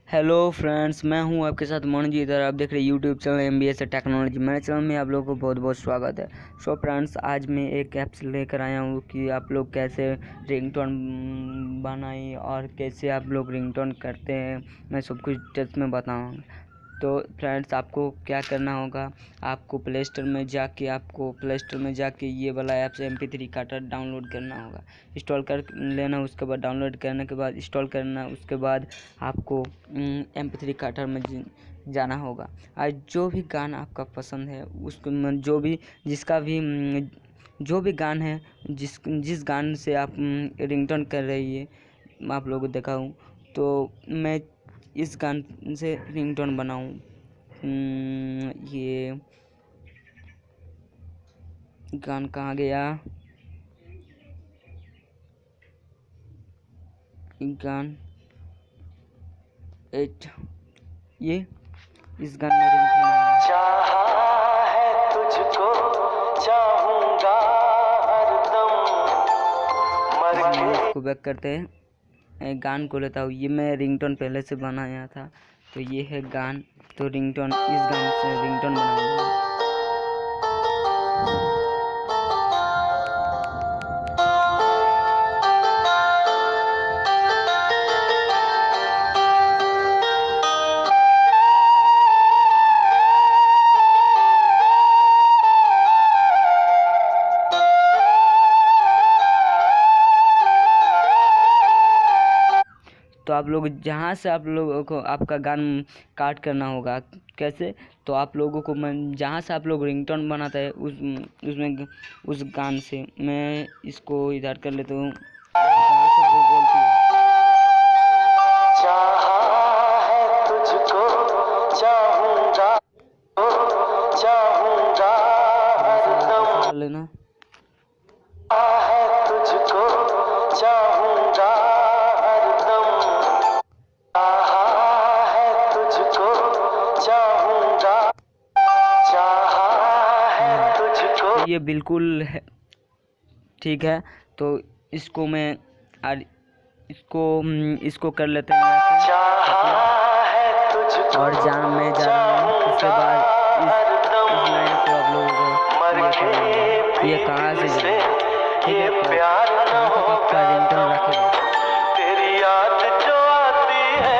Hello friends, मैं हूं आपके साथ मोनजी। इधर आप देख रहे हैं यूट्यूब चैनल MBS टेक्नोलॉजी। मेरे चैनल में आप लोगों को बहुत बहुत स्वागत है। सो फ्रेंड्स, आज मैं एक ऐप्स लेकर आया हूं कि आप लोग कैसे रिंगटोन बनाएं और कैसे आप लोग रिंगटोन करते हैं, मैं सब कुछ टिप्स में बताऊँगा। तो फ्रेंड्स, आपको क्या करना होगा, आपको प्ले स्टोर में जाके ये वाला ऐप्स MP3 काटर डाउनलोड करना होगा, इंस्टॉल कर लेना। उसके बाद डाउनलोड करने के बाद इंस्टॉल करना। उसके बाद आपको MP3 काटर में जाना होगा। आज जो भी गाना आपका पसंद है, उसको जो भी गाना है, जिस गाने से आप रिंगटोन कर रही है, आप लोगों को दिखाऊँ तो मैं इस गाने से रिंगटोन बनाऊँ। ये गाना कहाँ गया? गान 8 ये इस गाने में रिंगटोन चाहा है तुझको, चाहूंगा हरदम, मर के। इसको बैक करते हैं, गान को लेता हूँ। ये मैं रिंगटोन पहले से बनाया था, तो ये है गान। तो रिंगटोन, इस गान से रिंगटोन बनाऊंगा। तो आप लोग जहाँ से आप लोगों को आपका गान काट करना होगा, कैसे? तो आप लोगों को मैं जहाँ से आप लोग रिंगटोन बनाते हैं उसमें उस गान से मैं इसको इधर कर लेता हूँ, जहाँ से वो बोलती है। चाहा है तुझको, चाहूंगा हरदम, कर लेना। है तुझको, चाहूंगा हरदम, चाहा है तुझको, चाहूंगा, चाहा है तुझको। ये बिल्कुल है, ठीक है। तो इसको मैं और इसको कर लेते हैं यहाँ से। चाहा है तुझको, और जहाँ मैं जा रहा हूँ, उसके बाद इस लाइन को आप लोगों को ये करना है। ये कहाँ से जाएगा, ठीक है? तो कहाँ तक आपका रिंगटोन रखेगा। तेरी याद जो आती है,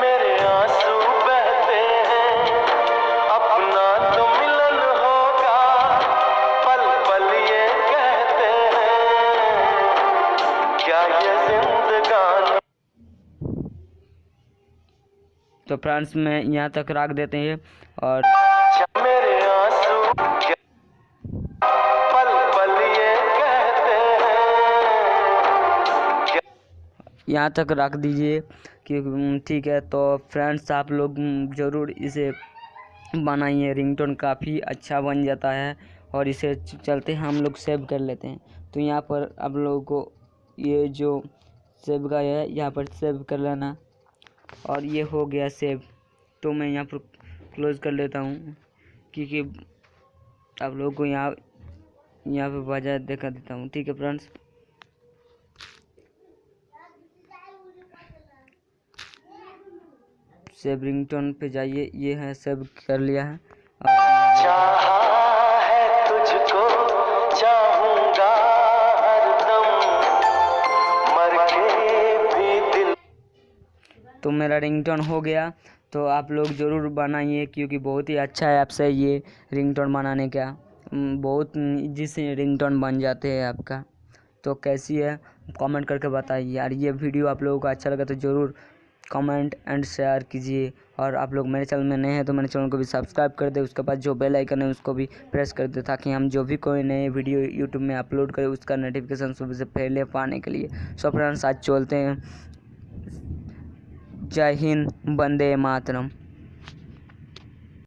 मेरे आंसू बहते हैं, अपना तो मिलन होगा, पल पल ये कहते हैं, क्या ये जिंदगानी। तो फ्रेंड्स, मैं यहाँ तक रख देते हैं और मेरे आंसू पल पल ये कहते हैं। यहाँ तक रख दीजिए कि ठीक है। तो फ्रेंड्स, आप लोग ज़रूर इसे बनाइए, रिंगटोन काफ़ी अच्छा बन जाता है। और इसे चलते हम लोग सेव कर लेते हैं। तो यहाँ पर आप लोगों को ये जो सेव का है, यहाँ पर सेव कर लेना। और ये हो गया सेव। तो मैं यहाँ पर क्लोज कर लेता हूँ, क्योंकि आप लोगों को यहाँ पे वजह दिखा देता हूँ, ठीक है फ्रेंड्स। सेव रिंगटोन पे जाइए, ये है, सेव कर लिया है। चाहा है तुझको, चाहूंगा हरदम, मर के भी दिल। तो मेरा रिंगटोन हो गया। तो आप लोग ज़रूर बनाइए, क्योंकि बहुत ही अच्छा ऐप्स है ये रिंगटोन बनाने का। बहुत इजी से रिंगटोन बन जाते हैं आपका। तो कैसी है कमेंट करके बताइए। और ये वीडियो आप लोगों को अच्छा लगा तो ज़रूर कमेंट एंड शेयर कीजिए। और आप लोग मेरे चैनल में नए हैं तो मेरे चैनल को भी सब्सक्राइब कर दे। उसके बाद जो बेल आइकन है उसको भी प्रेस कर दे, ताकि हम जो भी कोई नए वीडियो यूट्यूब में अपलोड करें उसका नोटिफिकेशन सबसे पहले पाने के लिए। सो फ्रेंड्स, आज चलते हैं। जय हिंद, वंदे मातरम।